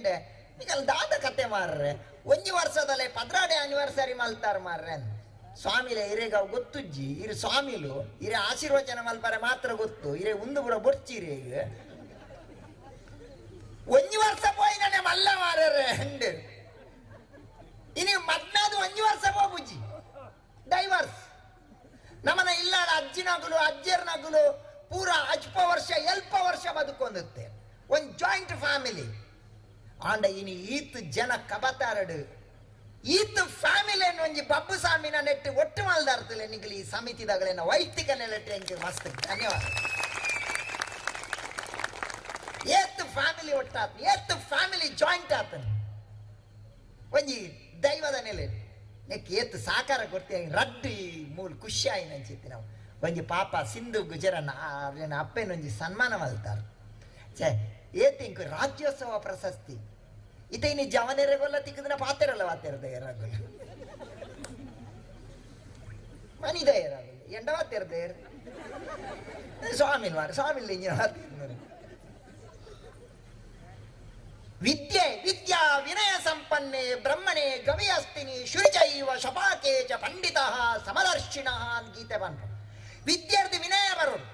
ಎಂಡೆ ಈಗ ದಾದ ಕತೆ ಮಾರ್ರೆ ಒಂಜಿ ವರ್ಷದಲ್ಲೇ ಪದ್ರಾಡೆ ಆನಿವರ್ಸರಿ ಮಲ್ತಾರ ಮಾರ್ರೆ ಸ್ವಾಮಿಲೆ ಇರೇಗ ಗೊತ್ತುಜ್ಜಿ ಇರು ಸ್ವಾಮಿಲು ಇರೆ ಆಶೀರ್ವಚನ ಮಲ್ಪರೆ ಮಾತ್ರ ಗೊತ್ತು ಇರೆ ಒಂದು ಬುಡ ಬೊರ್ಚಿರಿ ಈಗ ಒಂಜಿ ವರ್ಷ ಪೋಯಿ ನನ್ನೆ ಮಲ್ಲ ಮಾರ್ರೆ ಹಂಡು ಇನಿ ಮದ್ನಾದು ಒಂಜಿ ವರ್ಷ ಪೋಬುಜ್ಜಿ ಡೈವರ್ಸ್ ನಮ್ಮನ ಇಲ್ಲಾಡ ಅಜ್ಜಿನಗುಲು ಅಜ್ಜರ್ನಗುಲು ಪೂರ ಅಜ್ಪ ವರ್ಷ ಎಲ್ಪ ವರ್ಷ ಬದುಕೊಂಡುತ್ತೆ ಒಂದು ಜಾಯಿಂಟ್ ಫ್ಯಾಮಿಲಿ ಆಂಡ ಇನಿ ಈತ್ ಜನ ಕಬತಾರಡು ಈತ್ ಫ್ಯಾಮಿಲಿ ಒಂಜಿ ಬಬ್ಬು ಸ್ವಾಮಿನ ನೆಟ್ಟು ಒಟ್ಟು ಮಲ್ದಾರ್ತಲೆ ನಿಗಲಿ ಈ ಸಮಿತಿದಾಗಲೇನ ವೈಯಕ್ತಿಕ ನೆಲೆಟ್ಟು ಎಂಗೆ ಮಸ್ತ್ ಧನ್ಯವಾದ ಏತ್ ಫ್ಯಾಮಿಲಿ ಒಟ್ಟಾತ್ ಏತ್ ಫ್ಯಾಮಿಲಿ ಜಾಯಿಂಟ್ ಆತನು ಒಂಜಿ ದೈವದ ನೆಲೆ ನೆಕ್ ಏತ್ ಸಾಕಾರ ಕೊಡ್ತೀವಿ ರಡ್ಡಿ ಮೂಲ ಖುಷಿ ಆಯ್ನ ಅನ್ಸಿತ್ತು ನಾವು ಒಂಜಿ ಪಾಪ ಸಿಂಧು ಗುಜರನ ಅಪ್ಪನೊಂಜಿ ಸನ್ಮಾನ ಮಲ್ತಾರ ಛೇ ಏತಿಂಕು ರಾಜ್ಯೋತ್ಸವ ಪ್ರಶಸ್ತಿ ಇತ ಇನಿ ಜವನೆರೆಗೊಲ್ಲ ತಿಕ್ಕದಿನ ಪಾತೆರಲ್ಲ ವಾತೆರದ ಏರಾಗಲ್ಲ ಮನಿದ ಏರಾಗಲ್ಲ ಎಂಡ ವಾತೆರದ ಸ್ವಾಮಿಲ್ ಮಾರ ಸ್ವಾಮಿಲ್ ಇಂಜಿನ ವಿದ್ಯೆ ವಿದ್ಯಾ ವಿನಯ ಸಂಪನ್ನೆ ಬ್ರಹ್ಮಣೆ ಗವಿಯಸ್ತಿನಿ ಶುರಿಚೈವ ಶಪಾಕೆ ಚ ಪಂಡಿತ ಸಮದರ್ಶಿಣ ಅಂತ ಗೀತೆ ಬಂತು ವಿದ್ಯಾರ್ಥಿ ವಿನಯ ಬರೋದು